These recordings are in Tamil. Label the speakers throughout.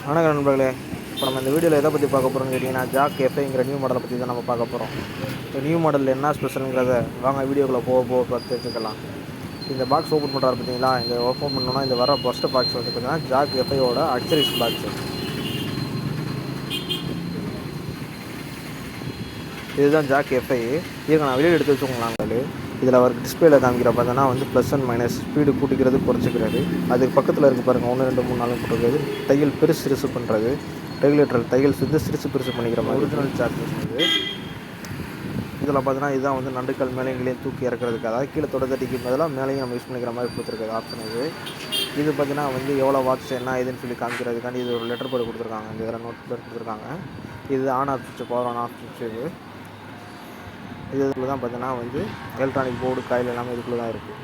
Speaker 1: வணக்கம் நண்பர்களே. இப்போ நம்ம இந்த வீடியோவில் எதை பற்றி பார்க்க போகிறோம்னு கேட்டிங்கன்னா, ஜாக் எஃப்ஐங்கிற நியூ மாடலை பற்றி தான் நம்ம பார்க்க போகிறோம். இந்த நியூ மாடலில் என்ன ஸ்பெஷலுங்கிறத வாங்க வீடியோக்குள்ளே போக பார்த்து தெரிஞ்சுக்கலாம். இந்த பாக்ஸ் ஓப்பன் பண்ணுறாரு பார்த்தீங்களா, இந்த ஓப்பன் பண்ணோன்னா இந்த வர ஃபஸ்ட்டு பாக்ஸ் வந்து பார்த்தீங்கன்னா ஜாக் எஃப்ஐயோட அக்சரிஸ் பாக்ஸு. இதுதான் ஜாக் எஃப்ஐ. இருங்க நான் வெளியே எடுத்து வச்சுக்கோங்களா. இதில் அவருக்கு டிஸ்பிளேல காமிக்கிற பார்த்தோன்னா வந்து ப்ளஸ் அண்ட் மைனஸ், ஸ்பீடு கூட்டிக்கிறது குறைச்சிக்கிறது. அதுக்கு பக்கத்தில் இருக்குது பாருங்கள், 1 2 3 4 போட்டுருக்குது. தையல் பெருசு சிறுசு பண்ணுறது, ரெகுலேட்டர் தையல் வந்து சிறுசு பெருசு பண்ணிக்கிற மாதிரி ஒரிஜினல் ஜாக் இது. இதில் பார்த்தோன்னா இதுதான் வந்து நண்டுக்கள் மேலேயும் தூக்கி இறக்கிறதுக்கு, அதாவது கீழே தொடர்தட்டிக்கு பதிலாக மேலேயும் நம்ம யூஸ் பண்ணிக்கிற மாதிரி கொடுத்துருக்குது ஆப்ஷன் இது. இது பார்த்தீங்கன்னா வந்து எவ்வளோ வாட்ஸ் என்ன இதுன்னு சொல்லி காமிக்கிறதுக்காண்டி இது ஒரு லெட்டர் போர்டு கொடுத்துருக்காங்க. இந்த இதில் நோட் பேர் கொடுத்துருக்காங்க. இது ஆன் ஆஃப் சுவிட்ச், பவர் ஆன் ஆஃப் சுவிட்ச். இதுக்குள்ளே தான் பார்த்தீங்கன்னா வந்து எலக்ட்ரானிக் போர்டு காயில் எல்லாமே இதுக்குள்ளே தான் இருக்குது.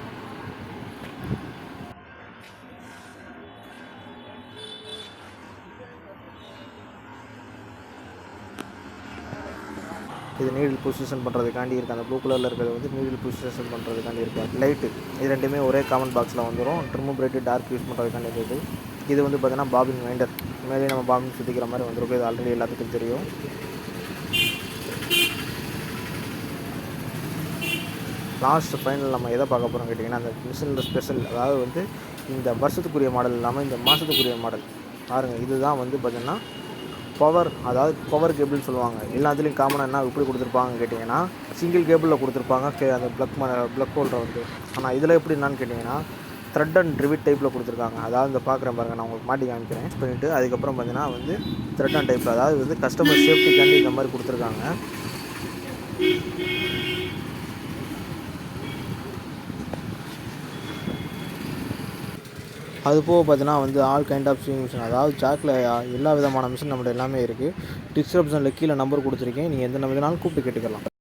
Speaker 1: இது நீடில் பொசிஷன் பண்ணுறதுக்காண்டி இருக்குது. அந்த ப்ளூ கலரில் இருக்கிறது வந்து நீடில் பொசிஷன் பண்ணுறதுக்காண்டி இருக்குது. லைட்டு இது ரெண்டுமே ஒரே காமன் பாக்ஸில் வந்துடும். ட்ரிம்மு பிரைட்டு டார்க் யூஸ் பண்ணுறதுக்காண்டி இருக்குது. இது வந்து பார்த்தீங்கன்னா பாபின் வைண்டர், மேலே நம்ம பாபின் சுற்றிக்கிற மாதிரி வந்துருக்கும். இது ஆல்ரெடி எல்லாத்துக்கும் தெரியும். லாஸ்ட் ஃபைனல் நம்ம எதை பார்க்க போகிறோம் கேட்டிங்கன்னா, அந்த மிஷினில் ஸ்பெஷல், அதாவது வந்து இந்த வருஷத்துக்குரிய மாடல் இல்லாமல் இந்த மாதத்துக்குரிய மாடல் பாருங்கள். இதுதான் வந்து பார்த்திங்கன்னா பவர், அதாவது பவர் கேபிள்னு சொல்லுவாங்க. எல்லாத்துலேயும் காமனாக என்ன எப்படி கொடுத்துருப்பாங்கன்னு கேட்டிங்கன்னா, சிங்கிள் கேபிளில் கொடுத்துருப்பாங்க அந்த ப்ளக் ஹோல்டர் வந்து. ஆனால் இதில் எப்படி என்னான்னு கேட்டிங்கன்னா த்ரெட் அண்ட் ரிவிட் டைப்பில் கொடுத்துருக்காங்க. அதாவது இந்த பார்க்குறேன் பாருங்கள், நான் உங்களுக்கு மாட்டி காமிக்கிறேன் பண்ணிவிட்டு. அதுக்கப்புறம் பார்த்தீங்கன்னா வந்து த்ரெட் அண்ட் டைப்பில், அதாவது வந்து கஸ்டமர் சேஃப்டிக்காண்டி இந்த மாதிரி கொடுத்துருக்காங்க. அது போக பார்த்தீங்கன்னா வந்து all kind of swing machine, அதாவது ஜாக்கில் எல்லா விதமான மிஷின் நம்மகிட்ட எல்லாமே இருக்குது. டிஸ்கிரிப்ஷனில் கீழே நம்பர் கொடுத்துருக்கேன், நீங்கள் எந்த நம்பர்னாலும் கூப்பிட்டு கேட்டுக்கலாம்.